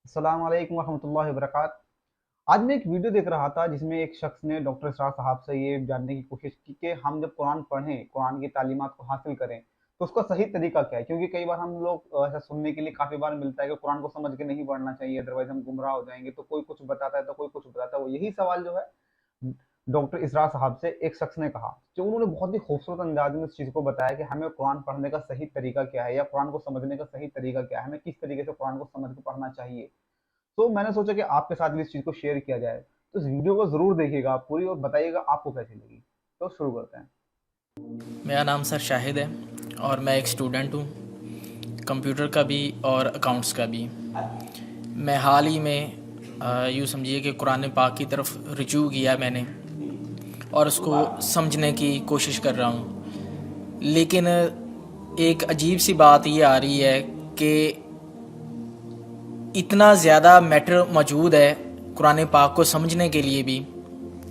السلام علیکم ورحمۃ اللہ وبرکاتہ۔ آج میں ایک ویڈیو دیکھ رہا تھا جس میں ایک شخص نے ڈاکٹر اسرار صاحب سے یہ جاننے کی کوشش کی کہ ہم جب قرآن پڑھیں، قرآن کی تعلیمات کو حاصل کریں تو اس کا صحیح طریقہ کیا ہے، کیونکہ کئی بار ہم لوگ ایسا سننے کے لیے کافی بار ملتا ہے کہ قرآن کو سمجھ کے نہیں پڑھنا چاہیے، ادروائز ہم گمراہ ہو جائیں گے، تو کوئی کچھ بتاتا ہے تو کوئی کچھ بتاتا ہے۔ وہ یہی سوال جو ہے ڈاکٹر اسرار صاحب سے ایک شخص نے کہا، جو انہوں نے بہت ہی خوبصورت انداز میں اس چیز کو بتایا کہ ہمیں قرآن پڑھنے کا صحیح طریقہ کیا ہے، یا قرآن کو سمجھنے کا صحیح طریقہ کیا ہے، ہمیں کس طریقے سے قرآن کو سمجھ کے پڑھنا چاہیے۔ تو میں نے سوچا کہ آپ کے ساتھ بھی اس چیز کو شیئر کیا جائے، تو اس ویڈیو کو ضرور دیکھیے گا آپ پوری، اور بتائیے گا آپ کو کیسی لگی۔ تو شروع کرتے ہیں۔ میرا نام سر شاہد ہے اور میں ایک اسٹوڈنٹ ہوں، کمپیوٹر کا بھی اور اکاؤنٹس کا بھی۔ میں حال ہی میں یوں سمجھیے کہ قرآن پاک کی طرف رجوع کیا میں نے اور اس کو سمجھنے کی کوشش کر رہا ہوں، لیکن ایک عجیب سی بات یہ آ رہی ہے کہ اتنا زیادہ میٹر موجود ہے قرآن پاک کو سمجھنے کے لیے بھی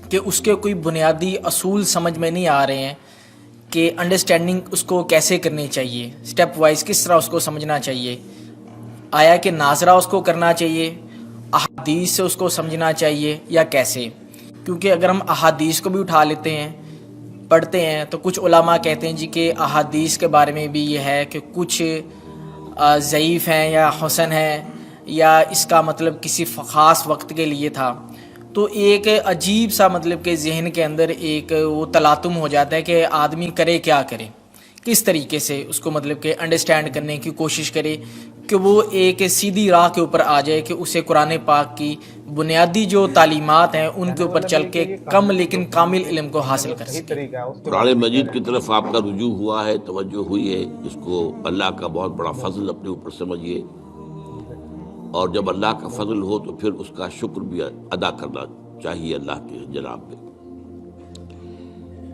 کہ اس کے کوئی بنیادی اصول سمجھ میں نہیں آ رہے ہیں کہ انڈرسٹینڈنگ اس کو کیسے کرنی چاہیے، سٹیپ وائز کس طرح اس کو سمجھنا چاہیے، آیا کہ ناظرہ اس کو کرنا چاہیے، احادیث سے اس کو سمجھنا چاہیے یا کیسے۔ کیونکہ اگر ہم احادیث کو بھی اٹھا لیتے ہیں پڑھتے ہیں تو کچھ علماء کہتے ہیں جی کہ احادیث کے بارے میں بھی یہ ہے کہ کچھ ضعیف ہیں یا حسن ہیں، یا اس کا مطلب کسی خاص وقت کے لیے تھا۔ تو ایک عجیب سا مطلب کہ ذہن کے اندر ایک وہ تلاطم ہو جاتا ہے کہ آدمی کرے کیا کرے، کس طریقے سے اس کو مطلب کہ انڈرسٹینڈ کرنے کی کوشش کرے کہ وہ ایک سیدھی راہ کے اوپر آ جائے کہ اسے قرآن پاک کی بنیادی جو تعلیمات ہیں ان کے اوپر چل کے کم لیکن کامل علم کو حاصل کر صحیح سکے۔ طریقہ ہے اس کے قرآن بارے میں کیا مجید کی رہے طرف آپ کا رجوع ہوا ہے، توجہ ہوئی ہے، اس کو اللہ کا بہت بڑا فضل اپنے اوپر سمجھیے، اور جب اللہ کا فضل ہو تو پھر اس کا شکر بھی ادا کرنا چاہیے اللہ کے جناب میں۔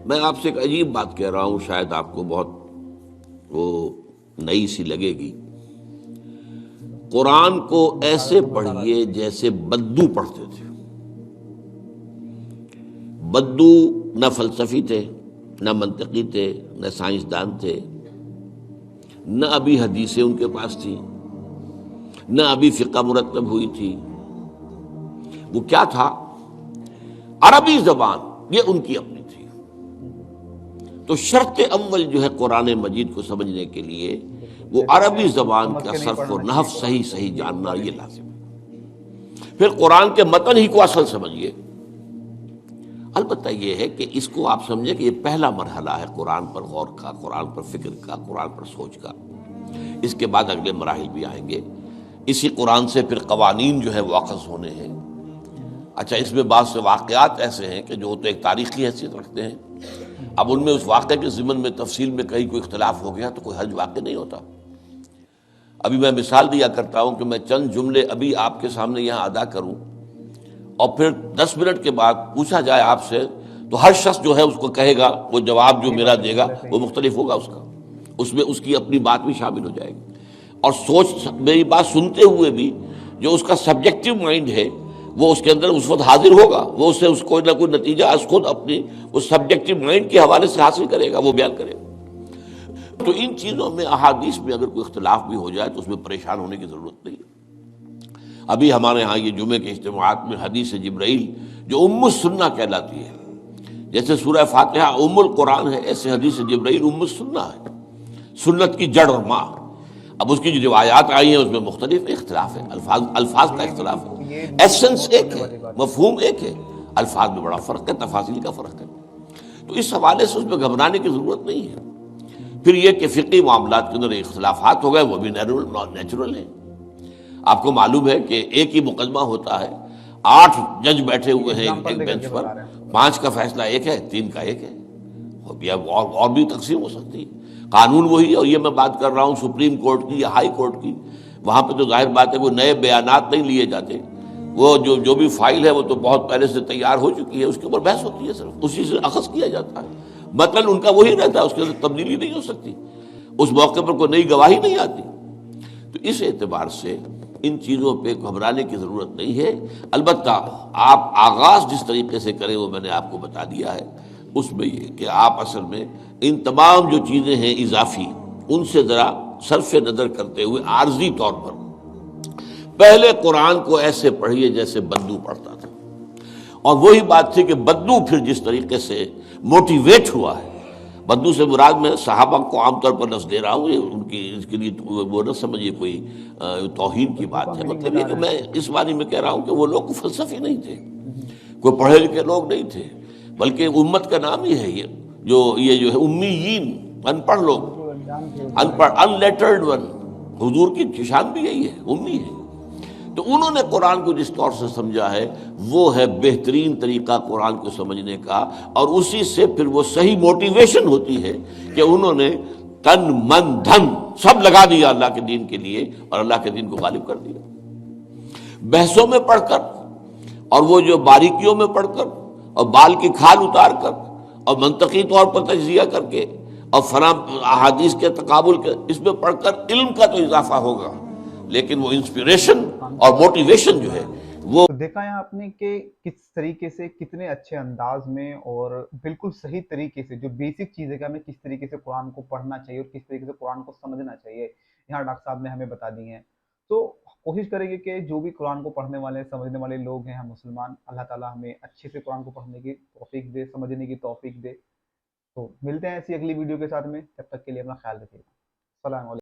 میں آپ سے ایک عجیب بات کہہ رہا ہوں، شاید آپ کو بہت وہ نئی سی لگے گی۔ قرآن کو ایسے پڑھیے جیسے بدو پڑھتے تھے۔ بدو نہ فلسفی تھے، نہ منطقی تھے، نہ سائنسدان تھے، نہ ابھی حدیثیں ان کے پاس تھی، نہ ابھی فقہ مرتب ہوئی تھی۔ وہ کیا تھا؟ عربی زبان یہ ان کی اپنی تھی۔ تو شرط اول جو ہے قرآن مجید کو سمجھنے کے لیے وہ عربی زبان کا صرف و نحو صحیح جاننا یہ لازم ہے۔ پھر قرآن کے متن ہی کو اصل سمجھیے۔ البتہ یہ ہے کہ اس کو آپ سمجھیں کہ یہ پہلا مرحلہ ہے قرآن پر غور کا، قرآن پر فکر کا، قرآن پر سوچ کا۔ اس کے بعد اگلے مراحل بھی آئیں گے۔ اسی قرآن سے پھر قوانین جو ہے واقف ہونے ہیں۔ اچھا، اس میں بعض سے واقعات ایسے ہیں کہ جو تو ایک تاریخی حیثیت رکھتے ہیں، اب ان میں اس واقعے کے ضمن میں تفصیل میں کہیں کوئی اختلاف ہو گیا تو کوئی حرج واقع نہیں ہوتا۔ ابھی میں مثال دیا کرتا ہوں کہ میں چند جملے ابھی آپ کے سامنے یہاں ادا کروں اور پھر 10 منٹ کے بعد پوچھا جائے آپ سے تو ہر شخص جو ہے اس کو کہے گا، وہ جواب جو میرا دے گا وہ مختلف ہوگا اس کا، اس میں اس کی اپنی بات بھی شامل ہو جائے گی، اور سوچ میری بات سنتے ہوئے بھی جو اس کا سبجیکٹو مائنڈ ہے وہ اس کے اندر اس وقت حاضر ہوگا، وہ اس سے اس کوئی نہ کوئی نتیجہ از خود اپنی اس سبجیکٹو مائنڈ کے حوالے سے حاصل کرے گا، وہ بیان کرے گا۔ تو ان چیزوں میں احادیث میں اگر کوئی اختلاف بھی ہو جائے تو اس میں پریشان ہونے کی ضرورت نہیں ہے۔ ابھی ہمارے ہاں یہ جمعے کے اجتماعات میں حدیث جبرائیل جو ام السنہ کہلاتی ہے، جیسے سورہ فاتحہ ام القرآن ہے، ایسے حدیث جبرائیل ام السنہ ہے، سنت کی جڑ اور ماں۔ اب اس کی جو روایات آئی ہیں اس میں مختلف اختلاف ہے، الفاظ کا اختلاف ہے، ایسنس ایک ہے، مفہوم ایک ہے، الفاظ میں بڑا فرق ہے، تفاصیل کا فرق ہے۔ تو اس حوالے سے اس میں گھبرانے کی ضرورت نہیں ہے۔ پھر یہ کہ فقہی معاملات کے اندر اختلافات ہو گئے، وہ بھی نیچرل ہیں۔ آپ کو معلوم ہے کہ ایک ہی مقدمہ ہوتا ہے، 8 جج بیٹھے ہوئے ہیں ایک بینچ پر، 5 کا فیصلہ ایک ہے، 3 کا ایک ہے، اور بھی تقسیم ہو سکتی ہے۔ قانون وہی ہے، اور یہ میں بات کر رہا ہوں سپریم کورٹ کی یا ہائی کورٹ کی، وہاں پہ تو ظاہر بات ہے وہ نئے بیانات نہیں لیے جاتے، وہ جو بھی فائل ہے وہ تو بہت پہلے سے تیار ہو چکی ہے، اس کے اوپر بحث ہوتی ہے، صرف اسی سے اخذ کیا جاتا ہے، مطلب ان کا وہی رہتا ہے، اس کے اندر تبدیلی نہیں ہو سکتی، اس موقع پر کوئی نئی گواہی نہیں آتی۔ تو اس اعتبار سے ان چیزوں پہ گھبرانے کی ضرورت نہیں ہے۔ البتہ آپ آغاز جس طریقے سے کریں وہ میں نے آپ کو بتا دیا ہے، اس میں یہ کہ آپ اصل میں ان تمام جو چیزیں ہیں اضافی، ان سے ذرا صرف نظر کرتے ہوئے عارضی طور پر پہلے قرآن کو ایسے پڑھیے جیسے بدو پڑھتا تھا. اور وہی بات تھی کہ بدو پھر جس طریقے سے موٹیویٹ ہوا ہے، بدو سے مراد میں صحابہ کو عام طور پر لفظ دے رہا ہوں، یہ ان کی اس کے لیے وہ نہ سمجھیے کوئی توہین کی بات ہے. مطلب یہ کہ میں اس معنی میں کہہ رہا ہوں کہ وہ لوگ فلسفی نہیں تھے، کوئی پڑھے لکھے لوگ نہیں تھے، بلکہ امت کا نام ہی ہے یہ جو ہے امیین، ان پڑھ لوگ، ان پڑھ ان لیٹرڈ ون. حضور کی شان بھی یہی ہے، امی ہے. تو انہوں نے قرآن کو جس طور سے سمجھا ہے وہ ہے بہترین طریقہ قرآن کو سمجھنے کا، اور اسی سے پھر وہ صحیح موٹیویشن ہوتی ہے کہ انہوں نے تن من دھن سب لگا دیا اللہ کے دین کے لیے اور اللہ کے دین کو غالب کر دیا. بحثوں میں پڑھ کر اور وہ جو باریکیوں میں پڑھ کر اور بال کی کھال اتار کر اور منطقی طور پر تجزیہ کر کے اور فلاں احادیث کے تقابل کے اس میں پڑھ کر علم کا تو اضافہ ہوگا، لیکن وہ انسپریشن اور موٹیویشن جو ہے وہ. تو دیکھا یہاں آپ نے کہ کس طریقے سے کتنے اچھے انداز میں اور بالکل صحیح طریقے سے جو بیسک چیز ہے کہ ہمیں کس طریقے سے قرآن کو پڑھنا چاہیے اور کس طریقے سے قرآن کو سمجھنا چاہیے، یہاں ڈاکٹر صاحب نے ہمیں بتا دی ہیں. تو کوشش کریں گے کہ جو بھی قرآن کو پڑھنے والے سمجھنے والے لوگ ہیں ہم مسلمان، اللہ تعالیٰ ہمیں اچھے سے قرآن کو پڑھنے کی توفیق دے، سمجھنے کی توفیق دے. تو ملتے ہیں ایسی اگلی ویڈیو کے ساتھ میں، جب تک کے لیے اپنا خیال رکھیے گا. السلام علیکم.